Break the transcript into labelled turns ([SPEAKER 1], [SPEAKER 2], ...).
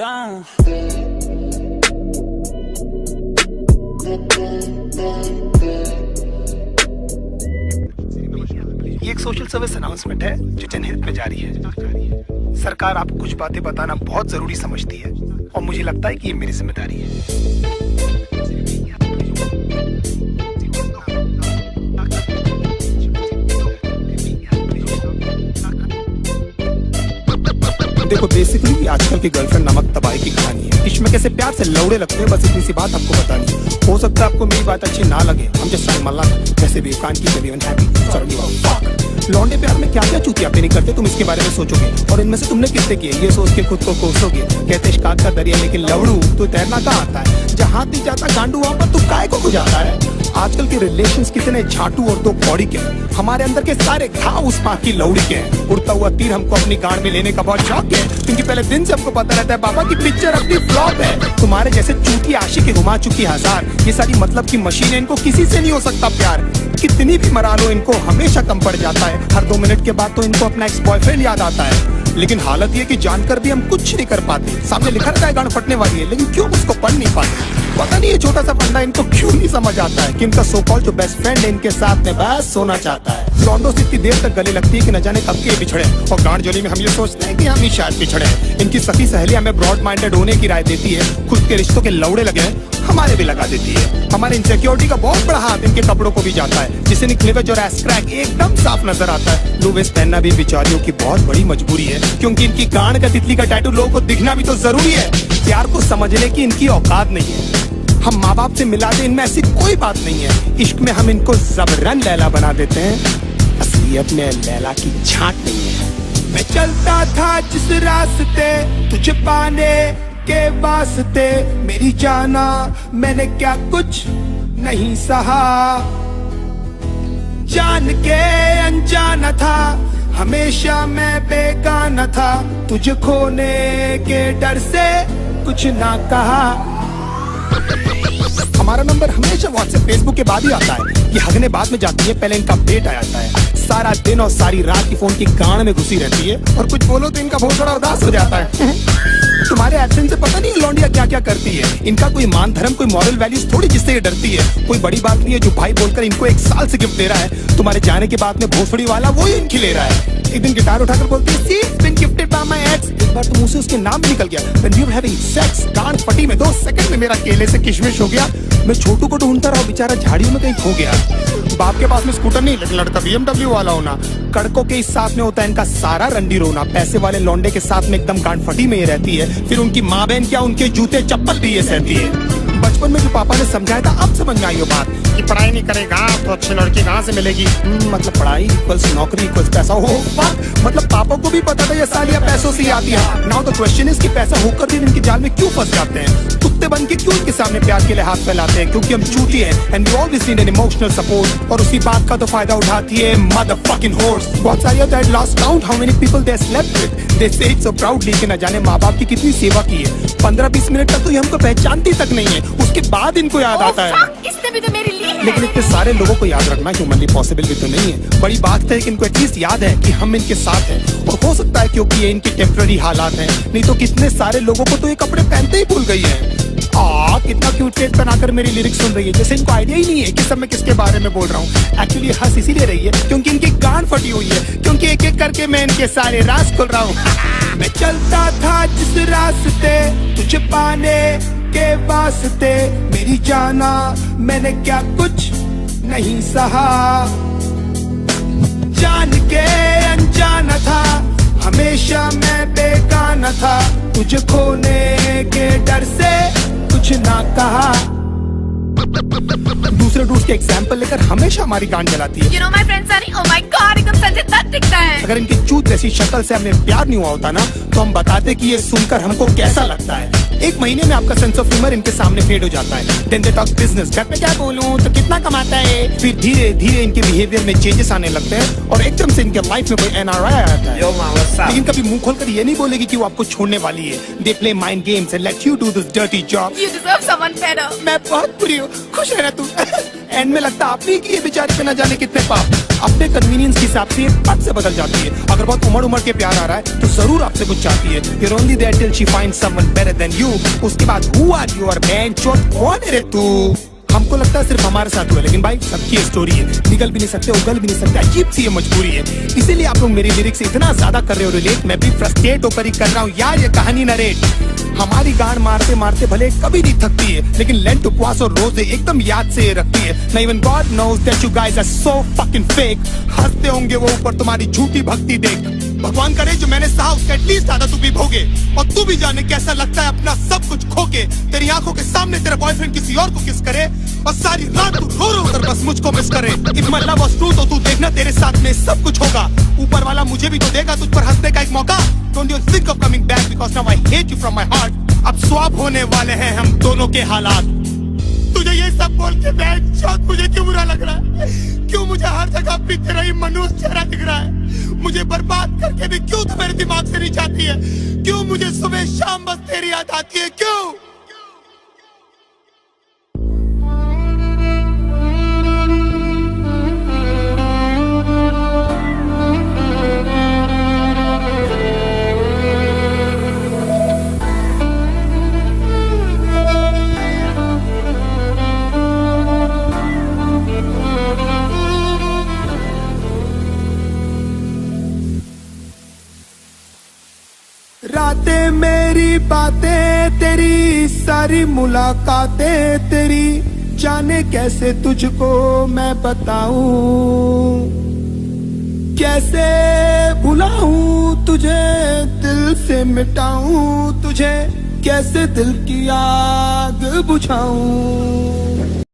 [SPEAKER 1] Damn.
[SPEAKER 2] ये एक social service announcement है जो जनहित में जारी है। सरकार आपको कुछ बातें बताना बहुत जरूरी समझती है और मुझे लगता है कि ये मेरी जिम्मेदारी है। देखो बेसिकली आजकल की गर्लफ्रेंड नमक तबाही की कहानी है। इश्क में कैसे प्यार से लौड़े लगते हैं, बस इतनी सी बात आपको बतानी है। हो सकता है आपको मेरी बात अच्छी ना लगे, हम जस्ट ट्राइंग माय लक। वैसे भी कान की कभी अनहैप्पी सॉरी फक। लौंडे प्यार में क्या क्या चूतियापे नहीं करते, तुम इसके बारे में सोचोगे और इनमें से तुमने कितने किए ये सोच के खुद को कोसोगे। कहते शिकायत का दरिया लेकिन लवड़ू तो तैरना कहाँ आता है। जहाँ नहीं जाता गांडू वहाँ पर तू काय को जाता है। आजकल के रिलेशंस कितने झाटू और दो कौड़ी के हैं। हमारे अंदर के सारे घाव उस माँ की लौड़ी के हैं। उड़ता हुआ तीर हमको अपनी गाड़ में लेने का बहुत शौक है, क्योंकि पहले दिन से हमको पता रहता है बाबा की पिक्चर अपनी फ्लॉप है। तुम्हारे जैसे चूती आशिक घुमा चुकी हजार, ये सारी मतलब की मशीन है, इनको किसी से नहीं हो सकता प्यार। कितनी भी मरा लो इनको हमेशा कम पड़ जाता है। हर 2 मिनट के बाद तो इनको अपना एक्स बॉयफ्रेंड याद आता है। लेकिन हालत ये कि जानकर भी हम कुछ नहीं कर पाते। सामने लिखा रहता है गांड फटने वाली है, लेकिन क्यों उसको पढ़ नहीं पाते। पता नहीं ये छोटा सा फंडा इनको क्यों नहीं समझ आता है कि इनका सो कॉल्ड जो बेस्ट फ्रेंड है इनके साथ में बस सोना चाहता है। लॉन्डो से इतनी देर तक गले लगती है कि न जाने कब के बिछड़े, और गांड जोली में हम ये सोचते हैं कि हम ही शायद पिछड़े। इनकी सखी सहेली हमें ब्रॉड माइंडेड होने की राय देती है, खुद के रिश्तों के लौड़े लगे हमारे भी लगा देती है। हमारे इनसिक्योरिटी का बहुत बड़ा हाथ इनके कपड़ों को भी जाता है, जिससे निकलेवेज और एस क्रैक एकदम साफ नजर आता है। लो वेस्ट पहनना भी बेचारियों की बहुत बड़ी मजबूरी है, क्योंकि इनकी गांड का तितली का टैटू लोगों को दिखना भी तो जरूरी है। प्यार को समझने की इनकी औकात नहीं है। हम माँ बाप से मिला दे इनमें ऐसी कोई बात नहीं है। इश्क में हम इनको जबरन लैला बना देते हैं, असलियत में लैला की छांट नहीं है। मैं चलता था जिस रास्ते तुझे पाने के वास्ते, मेरी जाना मैंने क्या कुछ नहीं सहा। जान के अनजाना था हमेशा मैं बेगाना था, तुझे खोने के डर से कुछ ना कहा। हमारा नंबर हमेशा व्हाट्सएप फेसबुक के बाद ही आता है। ये हगने बाद में जाती है, पहले इनका अपडेट आ जाता है। सारा दिन और सारी रात की फोन की गांड में घुसी रहती है, और कुछ बोलो तो इनका बहुत बड़ा उदास हो जाता है। तुम्हारे एब्सेंस से पता नहीं लौंडिया क्या क्या करती है। इनका कोई मान धर्म कोई मॉरल वैल्यूज थोड़ी जिससे ये डरती है। कोई बड़ी बात नहीं है जो भाई बोलकर इनको 1 साल से गिफ्ट दे रहा है। तुम्हारे जाने के बाद में भोसड़ी वाला वो ही इनकी ले रहा है। एक दिन गिटार उठाकर बोलती है, "See, it's been gifted by my ex." एक बार तो मुंह से उसके नाम भी निकल गया। When we were having sex, गांड फटी में 2 सेकंड में मेरा केले से किशमिश हो गया। मैं छोटू को ढूंढता रहा, बेचारा झाड़ियों में कहीं खो गया। बाप के पास में स्कूटर नहीं, लेकिन लड़का BMW वाला होना। कड़कों के इस साथ में होता है इनका सारा रंडी रोना। पैसे वाले लौंडे के साथ में एकदम गांड फटी में ये रहती है। फिर उनकी माँ बहन क्या, उनके जूते चप्पल भी ये सहती है। बचपन में जो पापा ने समझाया था अब समझ में आई वो बात कि पढ़ाई नहीं करेगा तो अच्छी लड़की कहाँ से मिलेगी। मतलब पढ़ाई इक्वल्स नौकरी इक्वल्स पैसा। हो मतलब पापा को भी पता था ये सालियाँ पैसों से आती है। नाउ द क्वेश्चन इज कि पैसा होकर भी इनके जाल में क्यों फंस जाते हैं। कुत्ते बन के क्यों इनके सामने प्यार के लिए हाथ फैलाते हैं, क्योंकि हम चूती हैं and we always need an emotional support. और उसी बात का तो फायदा उठाती है मदरफकिंग होर्स। बहुत सारी होता है lost count how many people they slept with, they say it so proudly कि न जाने माँ बाप की कितनी सेवा की है। 15-20 मिनट तक तो ये हमको पहचानती तक नहीं है, उसके बाद इनको याद आता है।
[SPEAKER 3] इसने भी तो मेरे लिए है।
[SPEAKER 2] लेकिन इतने सारे लोगों को याद रखना ह्यूमनली पॉसिबल भी तो नहीं है। बड़ी बात है कि इनको एटलीस्ट याद है कि हम इनके साथ हैं, और हो सकता है क्योंकि ये इनकी टेम्पररी हालात हैं, नहीं तो कितने सारे लोगों को तो ये कपड़े पहनते ही भूल गई है। कितना क्यूट फेस बनाकर मेरी लिरिक्स सुन रही है, जैसे इनको आइडिया ही नहीं है कि सब मैं किसके बारे में बोल रहा हूँ। एक्चुअली हंस इसीलिए रही है क्योंकि इनकी गांड फटी हुई है, क्योंकि एक एक करके मैं इनके सारे राज खोल रहा हूँ। मैं चलता था जिस रास्ते तुझे पाने के वास्ते, मेरी जाना मैंने क्या कुछ नहीं सहा। जान के अनजाना था हमेशा मैं बेगाना था, तुझे खोने के डर से कुछ ना कहा। दूसरे डूड्स के एग्जाम्पल लेकर हमेशा हमारी गांड जलाती है।
[SPEAKER 3] You know my friends are, oh my God, एकदम संजय दत्त दिखता है।
[SPEAKER 2] अगर इनकी चूत जैसी शक्ल से हमें प्यार नहीं हुआ होता ना, तो हम बताते कि ये सुनकर हमको कैसा लगता है। 1 महीने में आपका सेंस ऑफ ह्यूमर इनके सामने फेड हो जाता है। देन दे टॉक बिजनेस, घर पे क्या बोलूं तो कितना कमाता है। फिर धीरे धीरे इनके बिहेवियर में चेंजेस आने लगते हैं, और एकदम से इनके लाइफ में कोई NRI आ जाता है। लेकिन कभी मुंह खोलकर ये नहीं बोलेगी कि वो आपको छोड़ने वाली है। They play mind games and let you do this dirty job.
[SPEAKER 3] You deserve someone better.
[SPEAKER 2] मैं बहुत बुरी हूँ, खुश रहना तू। एंड में लगता आपने कि ये बेचारे पे न जाने कितने पाप। अपने कन्वीनियंस के हिसाब से पट से बदल जाती है। अगर बहुत उमड़ के प्यार आ रहा है तो जरूर आपसे कुछ चाहती है। You're only there till she finds someone better than you। उसके बाद who are you और man चोट कौन है रे तू? हमको लगता है सिर्फ हमारे साथ हुआ, लेकिन भाई सबकी स्टोरी है। निकल भी नहीं सकते, उगल भी नहीं सकते, अजीब सी ये मजबूरी है। इसीलिए आप लोग मेरी लिरिक्स से इतना ज्यादा कर रहे हो रिलेट, मैं भी फ्रस्ट्रेट होकर ही कर रहा हूँ यार ये कहानी नरेट। हमारी गांड मारते मारते भले कभी नहीं थकती है, लेकिन लेंट उपवास और रोजे एकदम याद से रखती है। Now even God knows that you guys are so fucking fake। हंसते होंगे वो ऊपर तुम्हारी झूठी भक्ति देख। भगवान करे जो मैंने सहा उसका एटलीस्ट आधा तू भी भोगे, और तू भी जाने कैसा लगता है अपना सब कुछ खो के। तेरी आंखों के सामने तेरा बॉयफ्रेंड किसी और को किस करे, और सारी रात तू रो रो कर बस मुझको मिस करे। If my love was true तो तू देखना तेरे साथ में सब कुछ होगा। ऊपर वाला मुझे भी तो देगा तुझ पर हंसने का एक मौका। Don't you think of coming back because now I hate you from my heart। अब स्वैप होने वाले हैं हम दोनों के हालात। तुझे ये सब बोल के शायद मुझे क्यों बुरा लग रहा है? क्यों मुझे हर जगह भी तेरा ही मनुष्य चेहरा दिख रहा है? मुझे बर्बाद करके भी क्यों तू मेरे दिमाग से नहीं जाती है? क्यों मुझे सुबह शाम बस तेरी याद आती है? क्यों? रातें मेरी बातें तेरी, सारी मुलाकातें तेरी, जाने कैसे तुझको मैं बताऊं, कैसे भुलाऊं तुझे, दिल से मिटाऊं तुझे, कैसे दिल की आग बुझाऊं।